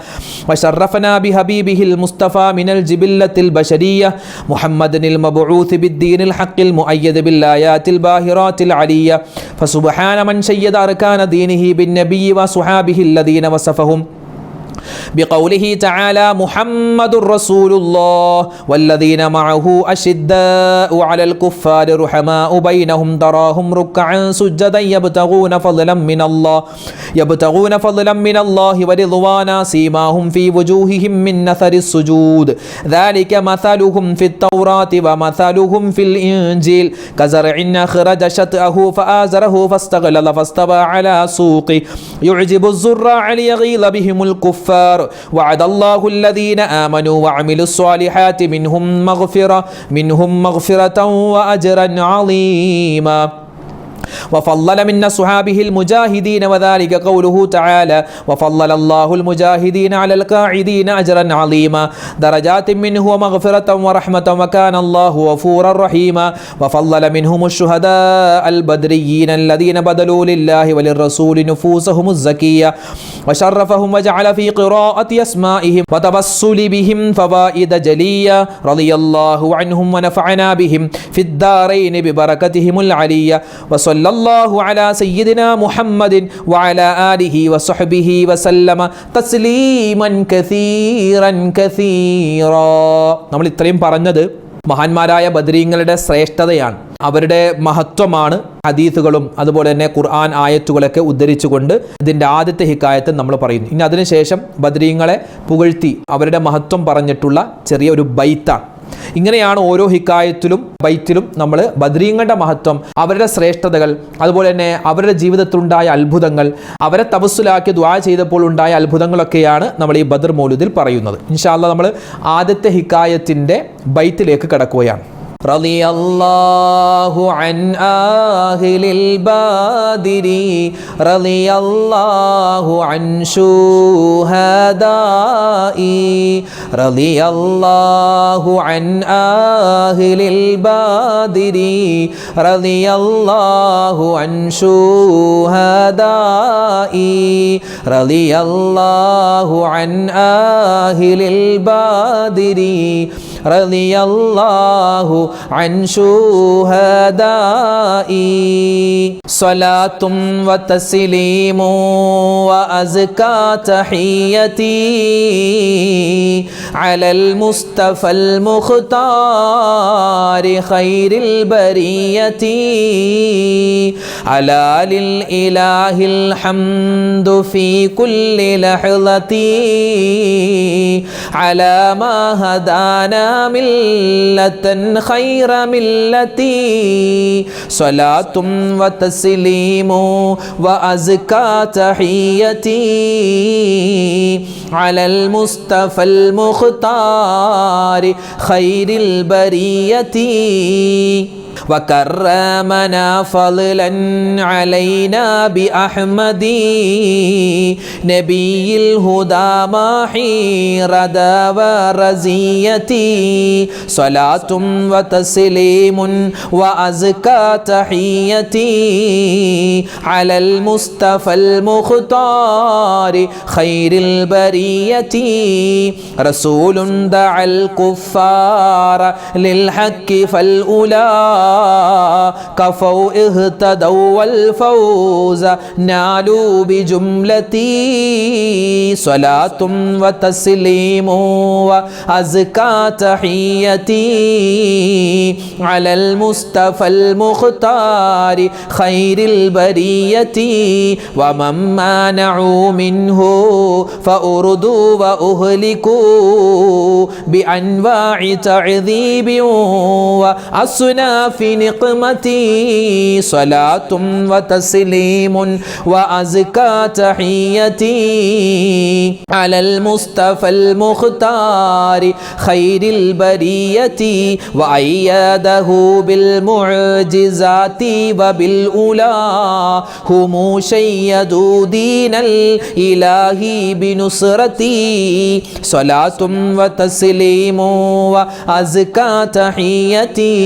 وشرفنا بحبيبه المصطفى من الجبلة البشرية محمد المبعوث بالدين الحق المؤيد بالآيات الباهرات العلية فسبحان من شيد أركان دينه بالنبي وصحابه الذين وصفهم بقوله تعالى محمد رسول الله والذين معه أشداء على الكفار رحماء بينهم تراهم ركعا سجدا يبتغون فضلا من الله ورضوانا سيماهم في وجوههم من أثر السجود ذلك مثلهم في التوراة ومثلهم في الإنجيل كزرع أخرج شطأه فآزره فاستغلظ فاستوى على سوقه يعجب الزراع ليغيظ بهم الكفار وعد الله الذين آمنوا وعملوا الصالحات منهم مغفرة وأجرا عظيما وفضل من أصحابه المجاهدين وذلك قوله تعالى وفضل الله المجاهدين على القاعدين أجرا عظيما درجات منه ومغفرة ورحمة وكان الله غفورا رحيما وفضل منهم الشهداء البدريين الذين بذلوا لله وللرسول نفوسهم الزكية وشرفهم وجعل في قراءة أسمائهم وتبصل بهم فوائد جلية رضي الله عنهم ونفعنا بهم في الدارين ببركتهم العلية وصلى الله على سيدنا محمد وعلى آله وصحبه وسلم تسليما كثيرا كثيرا. നമ്മൾ ഇത്രയും പറഞ്ഞത് മഹാന്മാരായ ബദരീങ്ങളുടെ ശ്രേഷ്ഠതയാണ്, അവരുടെ മഹത്വമാണ് ഹദീസുകളും അതുപോലെ തന്നെ ഖുർആൻ ആയത്തുകളൊക്കെ ഉദ്ധരിച്ചുകൊണ്ട് ഇതിൻ്റെ ആദ്യത്തെ ഹിക്കായത്ത് നമ്മൾ പറയുന്നു. ഇനി അതിനുശേഷം ബദരീങ്ങളെ പുകഴ്ത്തി അവരുടെ മഹത്വം പറഞ്ഞിട്ടുള്ള ചെറിയ ഒരു ബൈത്താണ്. ഇങ്ങനെയാണ് ഓരോ ഹിക്കായത്തിലും ബൈത്തിലും നമ്മൾ ബദരീങ്ങളുടെ മഹത്വം, അവരുടെ ശ്രേഷ്ഠതകൾ, അതുപോലെ തന്നെ അവരുടെ ജീവിതത്തിലുണ്ടായ അത്ഭുതങ്ങൾ, അവരെ തവസ്സുലാക്കി ദുആ ചെയ്തപ്പോൾ ഉണ്ടായ അത്ഭുതങ്ങളൊക്കെയാണ് നമ്മൾ ഈ ബദർ മൗലിദിൽ പറയുന്നത്. ഇൻഷാ അല്ലാഹ് നമ്മൾ ആദ്യത്തെ ഹിക്കായത്തിൻ്റെ ബൈത്തിലേക്ക് കടക്കുകയാണ്. رضي الله عن أهل البدر رضي الله عن شهدائي رضي الله عن أهل البدر رضي الله عن شهدائي رضي الله عن أهل البدر رضي الله عن شهدائي صلاة وتسليم وأزكى تحيتي على المصطفى المختار خير البرية على للإله الحمد في كل لحظة على ما هدانا ملة خير ملتي صلاة وتسليم وأزكى تحيتي على المصطفى المختار خير البرية وكرمنا فضلا علينا بأحمد نبي الهدى ماحي ردى ورزيتي صلاة وتسليم وأزكى تحيتي على المصطفى المختار خير البرية رسول دعا الكفار للحق فالأولى كفوا اهتدوا والفوز نالوا بجملتي صلاة وتسليم وأزكى تحيتي على المصطفى المختار خير البرية ومن مانعوا منه فأردوا وأهلكوا بأنواع تعذيب وأصناف نقمتي صلاة وتسليم وأزكى تحيتي على المصطفى المختار خير البرية وأيده بالمعجزات وبالأولى هم شيدوا دين الإله بنصرتي صلاة وتسليم وأزكى تحيتي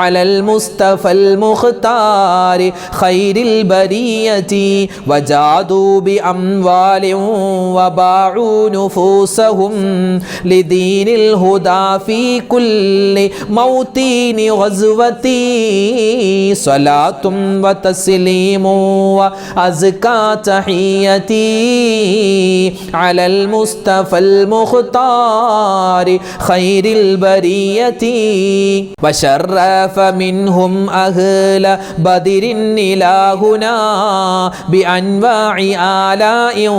അലൽ മുസ്തഫൽ മുഖ്താരി ഖൈരിൽ ബരിയതി വജാദു ബി അംവാലിൻ വബാഉ നുഫൂസഹും ലിദീനിൽ ഹുദാ ഫീ കുല്ലി മൗതീനി ഗസ്വതി സ്വലാത്തും വതസ്ലീമു വഅസ്കാ തഹിയതി അലൽ മുസ്തഫൽ മുഖ്താരി ഖൈരിൽ ബരിയതി വശറഫ മിൻഹും അഹ്ല ബദരിൻ ഇലാഹുനാ ബിഅൻവാഇ ആലാഇൻ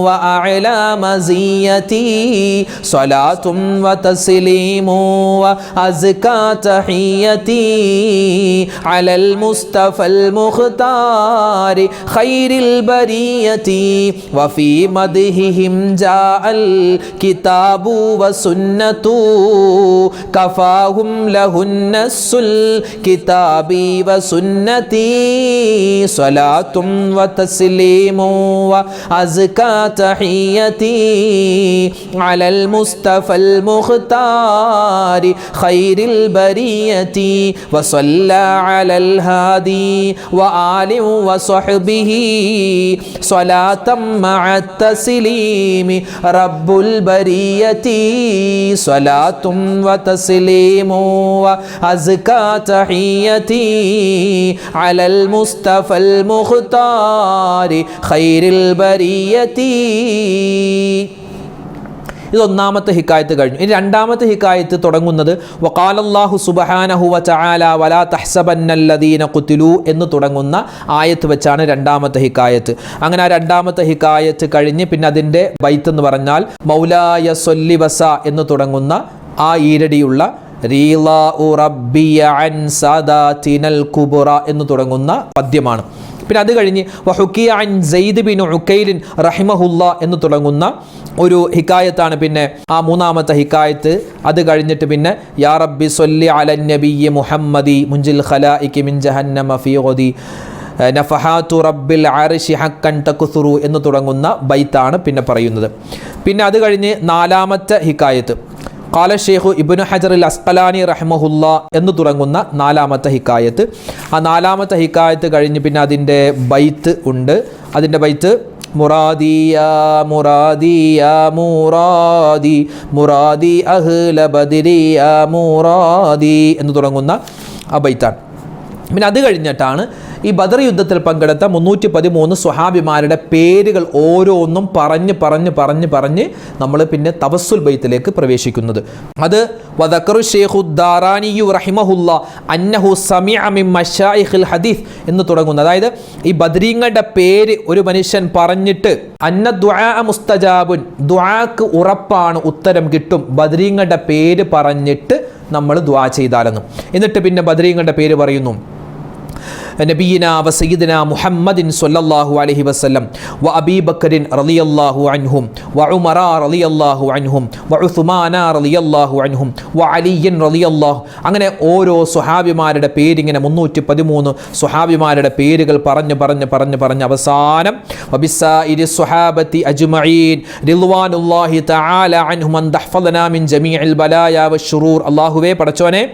വഅഅലാ മസിയതി സ്വലാത്തും വതസ്ലീമു വഅസ്കാ തഹിയതി അലൽ മുസ്തഫൽ മുഖ്താരി ഖൈരിൽ ബരിയതി വഫീ മദ്ഹിഹിം ജാഅൽ കിതാബു വസുന്നതു കഫാഹും ലഹുന്നസ്സുൽ കിതാബി വസുന്നതി സ്വലാത്തും വതസ്ലീമു വഅസ്കാ തഹിയതി അലൽ മുസ്തഫൽ മുഖ്താരി ഖൈരിൽ ബരിയതി വസല്ല അലൽ ഹാദി വആലി വസ്വഹ്ബിഹി സ്വലാത്തം മഅ തസ്ലീമി റബ്ബുൽ ബരിയതി സ്വലാത്തും വതസ്ലീമു വഅസ്കാ തഹിയതി അലൽ മുസ്തഫൽ മുഖ്താരി ഖൈരിൽ ബരിയതി. ഇതൊന്നാമത്തെ ഹിക്കായത്ത് കഴിഞ്ഞു. ഇനി രണ്ടാമത്തെ ഹിക്കായത്ത് തുടങ്ങുന്നത് വഖാലല്ലാഹു സുബ്ഹാനഹു വതആല വലാ തഹ്സബന്നല്ലദീന ഖുതിലു എന്ന് തുടങ്ങുന്ന ആയത്ത് വെച്ചാണ് രണ്ടാമത്തെ ഹിക്കായത്ത്. അങ്ങനെ ആ രണ്ടാമത്തെ ഹിക്കായത്ത് കഴിഞ്ഞ് പിന്നെ അതിൻ്റെ ബൈത്ത് എന്ന് പറഞ്ഞാൽ മൗലായ സല്ലി വസ എന്ന് തുടങ്ങുന്ന ആ ഈരടിയുള്ള റീളാഉ റബ്ബിയ അൻ സദാതിനൽ കുബ്റ എന്ന് തുടങ്ങുന്ന പദ്യമാണ്. പിന്നെ അത് കഴിഞ്ഞ് വഹുക്കിയ അൻ സയ്യിദ് ബിൻ ഉക്കൈലിൻ റഹിമഹുല്ലാ എന്ന് തുടങ്ങുന്ന ഒരു ഹിക്കായത്താണ് പിന്നെ ആ മൂന്നാമത്തെ ഹിക്കായത്ത്. അത് കഴിഞ്ഞിട്ട് പിന്നെ യാ റബ്ബി സ്വല്ലി അലൻ നബിയ്യി മുഹമ്മദി മുൻജിൽ ഖലായികി മിൻ ജഹന്നമ ഫീ ഗദി നഫഹാത്തു റബ്ബിൽ അർശി ഹക്കൻ തക്സുറു എന്ന് തുടങ്ങുന്ന ബൈത്താണ് പിന്നെ പറയുന്നത്. പിന്നെ അത് കഴിഞ്ഞ് നാലാമത്തെ ഹിക്കായത്ത് ഖാല ഷെയ്ഖു ഇബ്നു ഹജർ അൽ അസ്ഖലാനി റഹ്മഹുല്ലാ എന്ന് തുടങ്ങുന്ന നാലാമത്തെ ഹിക്കായത്ത്. ആ നാലാമത്തെ ഹിക്കായത്ത് കഴിഞ്ഞ് പിന്നെ അതിൻ്റെ ബൈത്ത് ഉണ്ട്. അതിൻ്റെ ബൈത്ത് മുറാദിയ മുറാദിയ മുറാദി മുറാദി അഹ്ല ബദരിയ മുറാദി എന്ന് തുടങ്ങുന്ന ആ ബൈത്താണ്. പിന്നെ അത് കഴിഞ്ഞിട്ടാണ് ഈ ബദർ യുദ്ധത്തിൽ പങ്കെടുത്ത 313 സ്വഹാബിമാരുടെ പേരുകൾ ഓരോന്നും പറഞ്ഞ് നമ്മൾ പിന്നെ തവസ്സുൽ ബൈത്തിലേക്ക് പ്രവേശിക്കുന്നത്. അത് വദക്കറു ഷെയ്ഖു ദാറാനിയു റഹിമഹുല്ലാ അന്നഹു സമിഅ മിൻ മശായിഖിൽ ഹദീസ് എന്ന് തുടങ്ങുന്ന, അതായത് ഈ ബദരീങ്ങളുടെ പേര് ഒരു മനുഷ്യൻ പറഞ്ഞിട്ട് അന്ന ദുആ മുസ്തജാബുൻ, ദുആക്ക് ഉറപ്പാണ്, ഉത്തരം കിട്ടും ബദരീങ്ങളുടെ പേര് പറഞ്ഞിട്ട് നമ്മൾ ദുആ ചെയ്താലെന്നും. എന്നിട്ട് പിന്നെ ബദരീങ്ങളുടെ പേര് പറയുന്നു നബിയിന വ സയ്യിദിന മുഹമ്മദിൻ സ്വല്ലല്ലാഹു അലൈഹി വസല്ലം വ അബീ ബക്കറിൻ റളിയല്ലാഹു അൻഹും വ ഉമറ റളിയല്ലാഹു അൻഹും വ ഉസ്മാന റളിയല്ലാഹു അൻഹും വ അലിയൻ റളിയല്ലാഹു. അങ്ങനെ ഓരോ സ്വഹാബിമാരുടെ പേരിങ്ങനെ 313 സ്വഹാബിമാരുടെ പേരുകൾ പറഞ്ഞ് അവസാനം വബിസായിരി സ്വഹാബത്തി അജ്മഈൻ റിദ്വാനുല്ലാഹി തആല അൻഹും അൻ തഹ്ഫദനാ മിൻ ജമീഇൽ ബലായ വശുറൂർ. അല്ലാഹുവേ പടച്ചോനെ,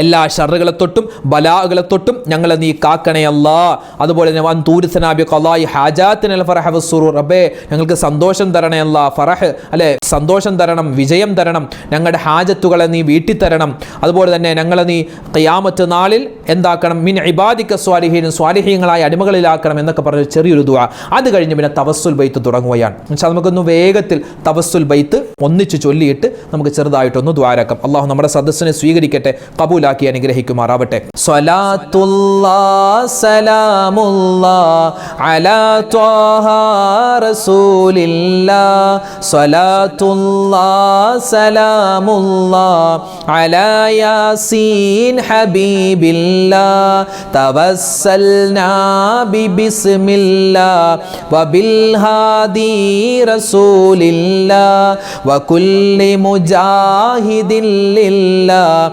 എല്ലാ ഷർറുകളെ തൊട്ടും ബലാകളെ തൊട്ടും ഞങ്ങളെ നീ കാക്കണേ അല്ലാ. അതുപോലെ തന്നെ വൻ തൂരിസനാബി ഖലായി ഹാജാത്തിനൽ ഫറഹ വസ്സുറൂർ, റബ്ബേ ഞങ്ങൾക്ക് സന്തോഷം തരണേ അല്ലാ. ഫറഹ് അല്ലെ, സന്തോഷം തരണം, വിജയം തരണം, ഞങ്ങളുടെ ഹാജത്തുകളെ നീ വീട്ടിത്തരണം. അതുപോലെ തന്നെ ഞങ്ങളെ നീ ഖിയാമത്ത് നാളിൽ എന്താക്കണം, മിൻ ഇബാദിക സ്വാലിഹീൻ, സ്വാലിഹീങ്ങളായ അടിമകളിലാക്കണം എന്നൊക്കെ പറഞ്ഞ ചെറിയൊരു ദുആ. അത് കഴിഞ്ഞ് പിന്നെ തവസ്സുൽ ബൈത്ത് തുടങ്ങുകയാണ്. എന്നുവെച്ചാൽ നമുക്കൊന്ന് വേഗത്തിൽ തവസ്സുൽ ബൈത്ത് ഒന്നിച്ച് ചൊല്ലിയിട്ട് നമുക്ക് ചെറുതായിട്ടൊന്ന് ദ്വാരക്കാം. അള്ളാഹു നമ്മുടെ സദസ്സിനെ സ്വീകരിക്കട്ടെ, കബൂലാക്കി അനുഗ്രഹിക്കുമാറാവട്ടെ. സ്വലാത്തുല്ലാഹ് സലാമുല്ലാഹ് അലാ ത്വാഹ റസൂലില്ലാഹ്. സ്വലാത്തുല്ലാഹ് സലാമുല്ലാഹ് അലാ യാസീൻ ഹബീബില്ലാഹ്. തവസ്സൽനാ ബിസ്മില്ലാഹ് വബിൽ ഹാദി റസൂലില്ലാഹ് വകുല്ലി മുജാഹിദിൻ ലില്ലാഹ്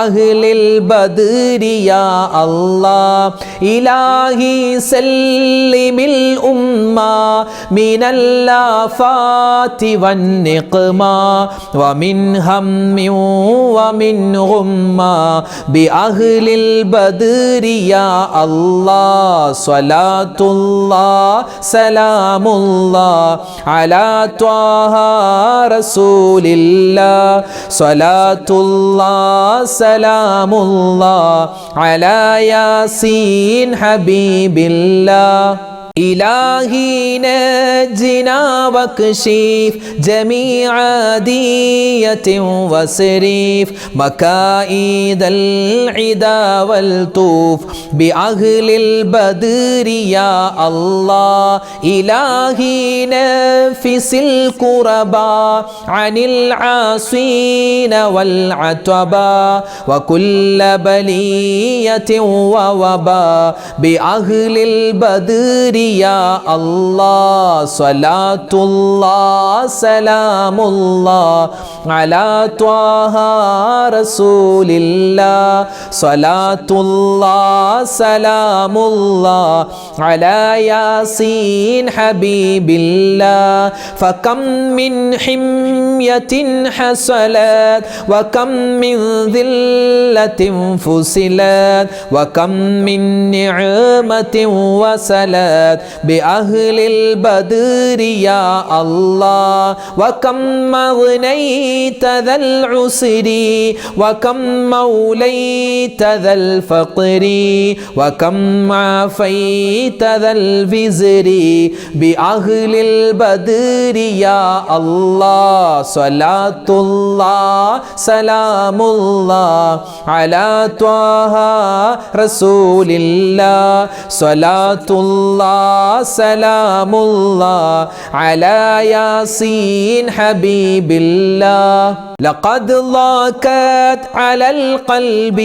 അഹ്ലിൽ ബദ്രി യാ അല്ലാഹ് ഇലാഹി സല്ലിമിൽ ഉമ്മ മിനൽ ആഫാതി വൻ നിഖ്മ വമിൻ ഹമ്മിൻ വമിൻ ഗുമ്മ ബിഅഹ്ലിൽ ബദ്രി യാ അല്ലാഹ് സ്വലാത്തുല്ലാഹ് സലാമുല്ലാഹ് അലാ ത്വാഹ റസൂലില്ലാഹ് സ്വലാത്തുല്ലാഹ് സലാമുല്ലാഹ് അലാ യാസീൻ ഹബീബില്ലാഹ് إلهي نجنا واكشف جميع دية وصرف مكائد العدا والطوف بأهل البدر يا الله إلهي نفس الكربا عن العاصين والعتبا وكل بلية ووبا بأهل البدر يا الله صلاة الله سلام الله على طه رسول الله صلاة الله سلام الله على ياسين حبيب الله فكم من حمية حصلت وكم من ذلة فصلت وكم من نعمة وسلت بأهل البدر يا الله وكم أغنيت ذا العسر وكم موليت ذا الفقر وكم عافيت ذا الوزر بأهل البدر يا الله صلاة الله سلام الله على طه رسول الله صلاة الله سلام الله على ياسين حبيب الله لقد ضاقت على القلب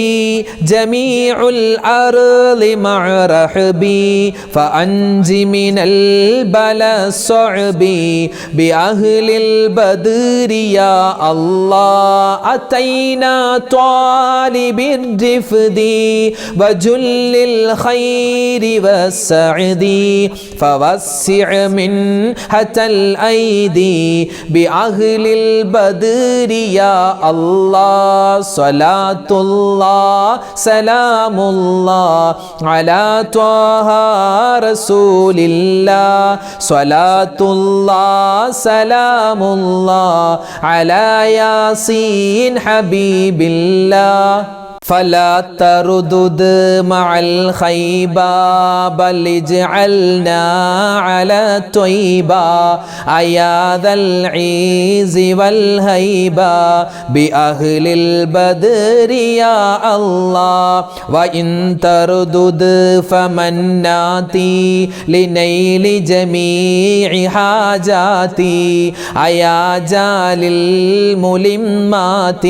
جميع الأرض مع رحبي فأنج من البلاء الصعب بأهل البدر يا الله أتينا طالب الرفد وجل الخير والسعد فوسع منحة الأيدي بأهل البدر يا الله صلاة الله سلام الله على طه رسول الله صلاة الله سلام الله على ياسين حبيب الله فلا تردد مع الخيبة بل اجعلنا على الطيبة أيا ذا العز والهيبة بأهل البدر يا الله وإن تردد فمناتي لنيل جميع حاجاتي أيا جال الملمات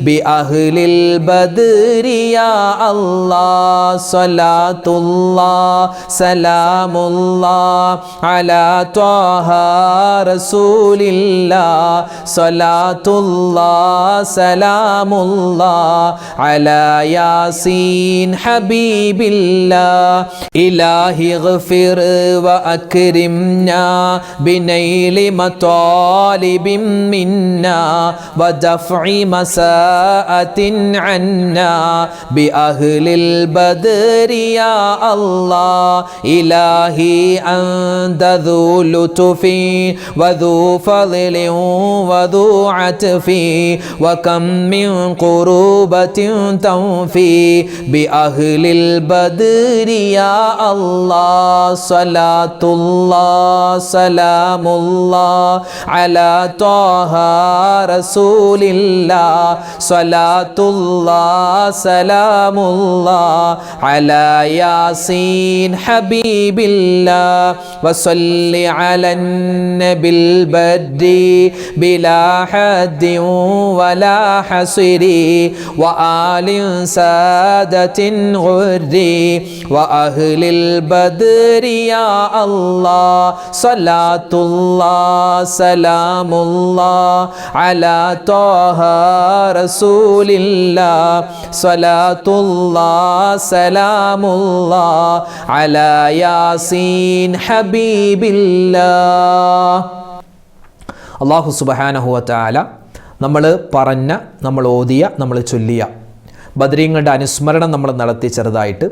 بأهل البدر يا الله صلاة الله سلام الله على طه رسول الله صلاة الله سلام الله على ياسين حبيب الله إلهي اغفر وأكرمنا بنيل مطالب منا ودفع مساءة عنا بأهل البدر يا الله إلهي أنت ذو لطف وذو فضل وذو عطف وكم من قربة تنفي بأهل البدر يا الله صلاة الله سلام الله على طه رسول الله صلاة الله سلام الله على ياسين حبيب الله وصل على النبي البدر بلا حد ولا حصر وآل سادة غر وأهل البدر يا الله صلاة الله سلام الله على طه رسول الله സ്വലാത്തുല്ലാഹ് സലാമുല്ലാഹ് അലാ യാസീൻ ഹബീബില്ലാഹ്. അല്ലാഹു സുബ്ഹാനഹു വ തആല നമ്മൾ പറഞ്ഞ, നമ്മൾ ഓതിയ, നമ്മൾ ചൊല്ലിയ ബദരീങ്ങളുടെ അനുസ്മരണം നമ്മൾ നടത്തി. ചെറുതായിട്ട്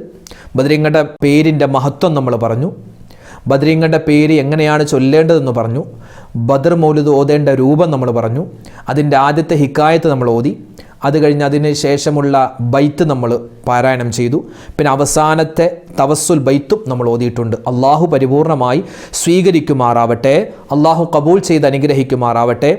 ബദരീങ്ങളുടെ പേരിൻ്റെ മഹത്വം നമ്മൾ പറഞ്ഞു. ബദരീങ്ങളുടെ പേര് എങ്ങനെയാണ് ചൊല്ലേണ്ടതെന്ന് പറഞ്ഞു. ബദർ മൗലിദ് ഓതേണ്ട രൂപം നമ്മൾ പറഞ്ഞു. അതിൻ്റെ ആദ്യത്തെ ഹിക്കായത്ത് നമ്മൾ ഓതി. അത് കഴിഞ്ഞ് അതിന് ശേഷമുള്ള ബൈത്ത് നമ്മൾ പാരായണം ചെയ്തു. പിന്നെ അവസാനത്തെ തവസ്സുൽ ബൈത്തും നമ്മൾ ഓതിയിട്ടുണ്ട്. അള്ളാഹു പരിപൂർണമായി സ്വീകരിക്കുമാറാവട്ടെ, അള്ളാഹു കബൂൽ ചെയ്ത് അനുഗ്രഹിക്കുമാറാവട്ടെ.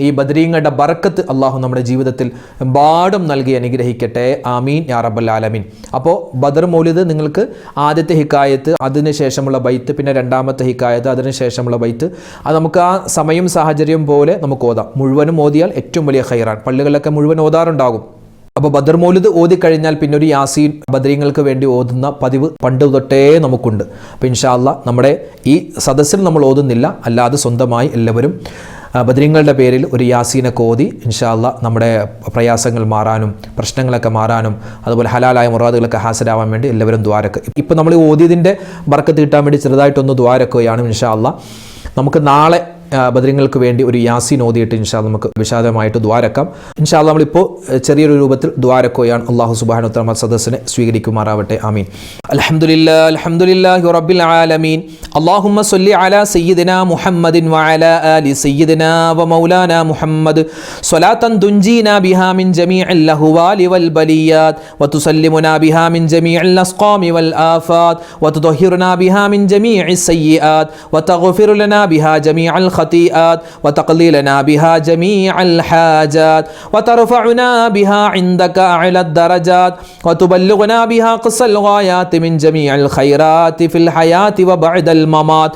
ഈ ബദരീങ്ങളുടെ ബറക്കത്ത് അള്ളാഹു നമ്മുടെ ജീവിതത്തിൽ എമ്പാടും നൽകി അനുഗ്രഹിക്കട്ടെ. ആമീൻ യാ റബ്ബൽ ആലമീൻ. അപ്പോൾ ബദർ മൗലിദ് നിങ്ങൾക്ക് ആദ്യത്തെ ഹിക്കായത്ത്, അതിന് ശേഷമുള്ള ബൈത്ത്, പിന്നെ രണ്ടാമത്തെ ഹിക്കായത്ത്, അതിന് ശേഷമുള്ള ബൈത്ത്, അത് നമുക്ക് ആ സമയം സാഹചര്യം പോലെ നമുക്ക് ഓതാം. മുഴുവനും ഓതിയാൽ ഏറ്റവും വലിയ ഖൈറാൻ. പള്ളികളിലൊക്കെ മുഴുവൻ ഓതാറുണ്ടാകും. അപ്പോൾ ബദർ മൗലിദ് ഓതിക്കഴിഞ്ഞാൽ പിന്നെ ഒരു യാസീൻ ബദരീങ്ങൾക്ക് വേണ്ടി ഓതുന്ന പതിവ് പണ്ട് തൊട്ടേ നമുക്കുണ്ട്. അപ്പോൾ ഇൻഷാ അല്ലാഹ് നമ്മുടെ ഈ സദസ്സിൽ നമ്മൾ ഓതുന്നില്ല, അല്ലാതെ സ്വന്തമായി എല്ലാവരും ബദരീങ്ങളുടെ പേരിൽ ഒരു യാസീനൊക്കെ ഓതി ഇൻഷാ അല്ലാഹ് നമ്മുടെ പ്രയാസങ്ങൾ മാറാനും പ്രശ്നങ്ങളൊക്കെ മാറാനും അതുപോലെ ഹലാലായ മുറാദുകളൊക്കെ ഹാസിലാവാൻ വേണ്ടി എല്ലാവരും ദ്വാരക്ക്. ഇപ്പോൾ നമ്മൾ ഓതിയതിൻ്റെ ബർക്കത്ത് കിട്ടാൻ വേണ്ടി ചെറുതായിട്ടൊന്ന് ദ്വാരക്കുകയാണ് ഇൻഷാ അല്ലാഹ്. നമുക്ക് നാളെ ബദരീങ്ങൾക്ക് വേണ്ടി ഒരു യാസീൻ ഓതിയിട്ട് ഇൻഷാ അല്ലാഹ് നമുക്ക് വിശാലമായിട്ട് ദ്വാരക്കാം. ഇൻഷാ അല്ലാഹ് നമ്മളിപ്പോൾ ചെറിയൊരു രൂപത്തിൽ ദ്വാരക്കുകയാണ്. അല്ലാഹു സുബ്ഹാനഹു വ തആല സദസ്സിനെ സ്വീകരിക്കുമാറാവട്ടെ. ആമീൻ. അൽഹംദുലില്ലാഹി റബ്ബിൽ ആലമീൻ. അല്ലാഹുമ്മ സ്വല്ലി അലാ സയ്യിദിനാ മുഹമ്മദിൻ വഅലാ ആലി സയ്യിദിനാ വമൗലാനാ മുഹമ്മദ് സ്വലാത്തൻ തുൻജീനാ ബിഹാ മിൻ ജമീഇൽ ലഹ്വാലി വൽ ബലിയാത്ത് വതുസല്ലിമുനാ ബിഹാ മിൻ ജമീഇൽ അസ്ഖാമി വൽ ആഫാത്ത് വതുതഹിറുനാ ബിഹാ മിൻ ജമീഇസ് സയ്യിആത്ത് വതഗ്ഫിറു ലനാ ബിഹാ ജമീഅൽ الخطيئات وتقضي لنا بها جميع الحاجات وترفعنا بها عندك أعلى الدرجات وتبلغنا بها قصى الغايات من جميع الخيرات في الحياة وبعد الممات.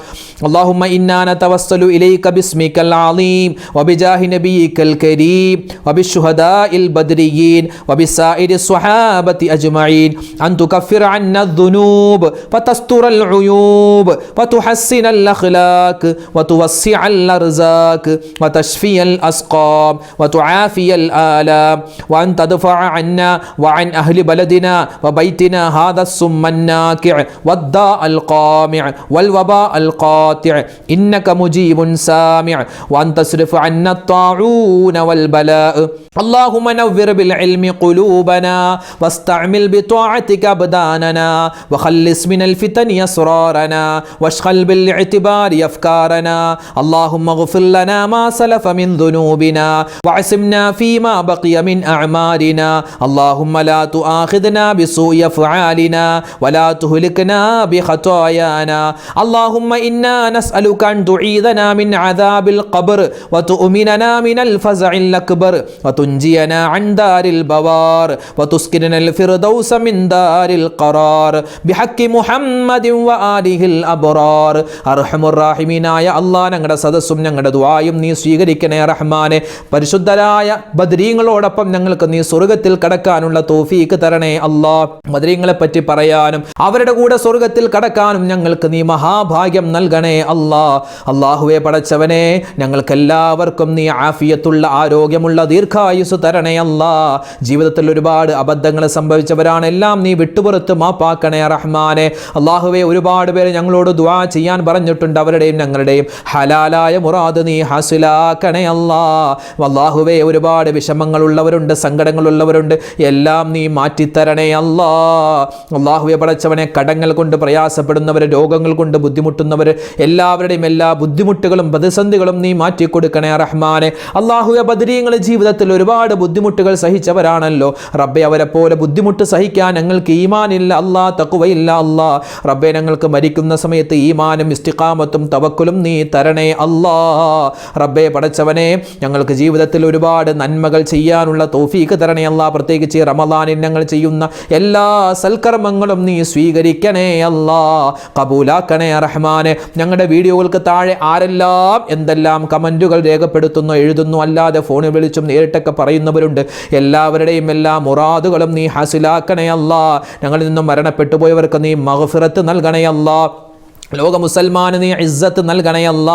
اللهم إنا نتوسل إليك باسمك العظيم وبجاه نبيك الكريم وبالشهداء البدريين وبسائر الصحابة أجمعين أن تكفر عنا الذنوب وتستر العيوب وتحسن الأخلاق وتوسع الأرزاق وتشفي الأسقام وتعافي الآلام وأن تدفع عنا وعن أهل بلدنا وبيتنا هذا السم الناكع والداء القامع والوباء القاطع إنك مجيب سامع وأن تصرف عنا الطاعون والبلاء. اللهم نور بالعلم قلوبنا واستعمل بطاعتك أبداننا وخلص من الفتن أسرارنا واشغل بالاعتبار أفكارنا. اللهم اغفر لنا ما سلف من ذنوبنا وعصمنا فيما بقي من أعمالنا. اللهم لا تؤاخذنا بسوء أفعالنا ولا تهلكنا بخطايانا. اللهم إنا نسألك أن تعيذنا من عذاب القبر وتؤمننا من الفزع الأكبر وتنجينا عن دار البوار وتسكننا الفردوس من دار القرار بحق محمد وآله الأبرار. أرحم الراحمين يا الله ഞങ്ങളുടെ സദസ്സും ഞങ്ങളുടെ ദുആയും നീ സ്വീകരിക്കണേ റഹ്മാനെ. പരിശുദ്ധരായ ബദരീങ്ങളോടൊപ്പം ഞങ്ങൾക്ക് നീ സ്വർഗ്ഗത്തിൽ കടക്കാനുള്ള തൗഫീക്ക് തരണേ അല്ലാഹ്. ബദരീങ്ങളെ പറ്റി പറയാനും അവരുടെ കൂടെ സ്വർഗ്ഗത്തിൽ കടക്കാനും ഞങ്ങൾക്ക് നീ മഹാഭാഗ്യം നൽകണേ അല്ലാഹ്. അല്ലാഹുവേ പടച്ചവനെ, ഞങ്ങൾക്ക് എല്ലാവർക്കും നീ ആഫിയത്തുള്ള ആരോഗ്യമുള്ള ദീർഘായുസ് തരണേ അല്ലാഹ്. ജീവിതത്തിൽ ഒരുപാട് അബദ്ധങ്ങൾ സംഭവിച്ചവരാണ്, എല്ലാം നീ വിട്ടുപുറത്ത് മാപ്പാക്കണേ റഹ്മാനെ. അല്ലാഹുവേ, ഒരുപാട് പേര് ഞങ്ങളോട് ദുആ ചെയ്യാൻ പറഞ്ഞിട്ടുണ്ട്. അവരുടെയും ഞങ്ങളുടെയും ഹലാലായ മുറാദ് നീ ഹാസിലാക്കണേ അല്ലാഹ്. അല്ലാഹുവേ, ഒരുപാട് വിഷമങ്ങളുള്ളവരുണ്ട്, സങ്കടങ്ങളുള്ളവരുണ്ട്, എല്ലാം നീ മാറ്റിത്തരണേ അല്ലാഹ്. അല്ലാഹുവേ പടച്ചവനെ, കടങ്ങൾ കൊണ്ട് പ്രയാസപ്പെടുന്നവർ, രോഗങ്ങൾ കൊണ്ട് ബുദ്ധിമുട്ടുന്നവർ, എല്ലാവരുടെയും എല്ലാ ബുദ്ധിമുട്ടുകളും പ്രതിസന്ധികളും നീ മാറ്റിക്കൊടുക്കണേ റഹ്മാനെ. അല്ലാഹുവേ, ബദരീങ്ങൾ ജീവിതത്തിൽ ഒരുപാട് ബുദ്ധിമുട്ടുകൾ സഹിച്ചവരാണല്ലോ റബ്ബേ. അവരെ പോലെ ബുദ്ധിമുട്ട് സഹിക്കാൻ ഞങ്ങൾക്ക് ഈമാനില്ല അല്ലാഹ്, തഖ്വയില്ല അല്ലാഹ്. റബ്ബേ, ഞങ്ങൾക്ക് മരിക്കുന്ന സമയത്ത് ഈമാനും ഇസ്തിഖാമത്തും തവക്കുലും നീ തരണേ അല്ലാഹ്. റബ്ബേ പടച്ചവനെ, ഞങ്ങൾക്ക് ജീവിതത്തിൽ ഒരുപാട് നന്മകൾ ചെയ്യാനുള്ള തൗഫീക്ക് തരണേ അല്ലാഹ്. പ്രത്യേകിച്ച് റമളാനിൽ ഞങ്ങൾ ചെയ്യുന്ന എല്ലാ സൽക്കർമ്മങ്ങളും നീ സ്വീകരിക്കണേ അല്ലാഹ്, കബൂലാക്കണേ റഹ്മാനെ. ഞങ്ങളുടെ വീഡിയോകൾക്ക് താഴെ ആരെല്ലാം എന്തെല്ലാം കമന്റുകൾ രേഖപ്പെടുത്തുന്നു, എഴുതുന്നു, അല്ലാതെ ഫോണിൽ വിളിച്ചും നേരിട്ടൊക്കെ പറയുന്നവരുണ്ട്. എല്ലാവരുടെയും എല്ലാ മുറാദുകളും നീ ഹാസിലാക്കണേ അല്ലാഹ്. ഞങ്ങളിൽ നിന്നും മരണപ്പെട്ടു പോയവർക്ക് നീ മഗ്ഫിറത്ത് നൽകണേ അല്ലാഹ്. ലോക മുസൽമാന് നീ ഇസ്സത്ത് നൽകണയല്ല,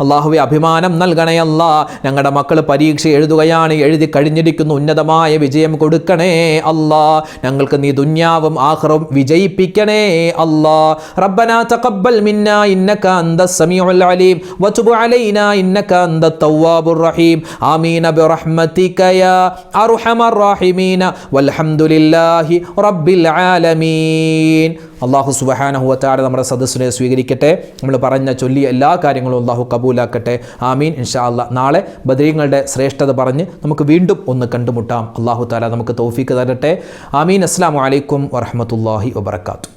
അള്ളാഹുവെ അഭിമാനം നൽകണയല്ല. ഞങ്ങളുടെ മക്കൾ പരീക്ഷ എഴുതുകയാണ്, എഴുതി കഴിഞ്ഞിരിക്കുന്നു, ഉന്നതമായ വിജയം കൊടുക്കണേ അല്ലാ. ഞങ്ങൾക്ക് നീ ദുന്യാവും ആഖിറവും വിജയിപ്പിക്കണേ അല്ലാ. റബ്ബനാ തഖബ്ബൽ മിന്നാ ഇന്നക അന്തസ് സമീഉൽ അലീം വതുബ് അലൈനാ ഇന്നക അന്തത് തവ്വാബുർ റഹീം. ആമീൻ ബിറഹ്മതിക യാ അർഹമർ റഹീമീൻ വൽഹംദുലില്ലാഹി റബ്ബിൽ ആലമീൻ. അല്ലാഹു സുബ്ഹാനഹു വ തആല നമ്മുടെ സദസ്സിനെ സ്വീകരിക്കട്ടെ. നമ്മൾ പറഞ്ഞ ചൊല്ലിയ എല്ലാ കാര്യങ്ങളും അല്ലാഹു കബൂലാക്കട്ടെ. ആമീൻ. ഇൻഷാ അല്ലാഹ് നാളെ ബദരീങ്ങളുടെ ശ്രേഷ്ഠത പറഞ്ഞ് നമുക്ക് വീണ്ടും ഒന്ന് കണ്ടുമുട്ടാം. അല്ലാഹു തആല നമുക്ക് തൗഫീഖ് തരട്ടെ. ആമീൻ. അസ്സലാമു അലൈക്കും വറഹ്മത്തുള്ളാഹി വബറകാതുഹു.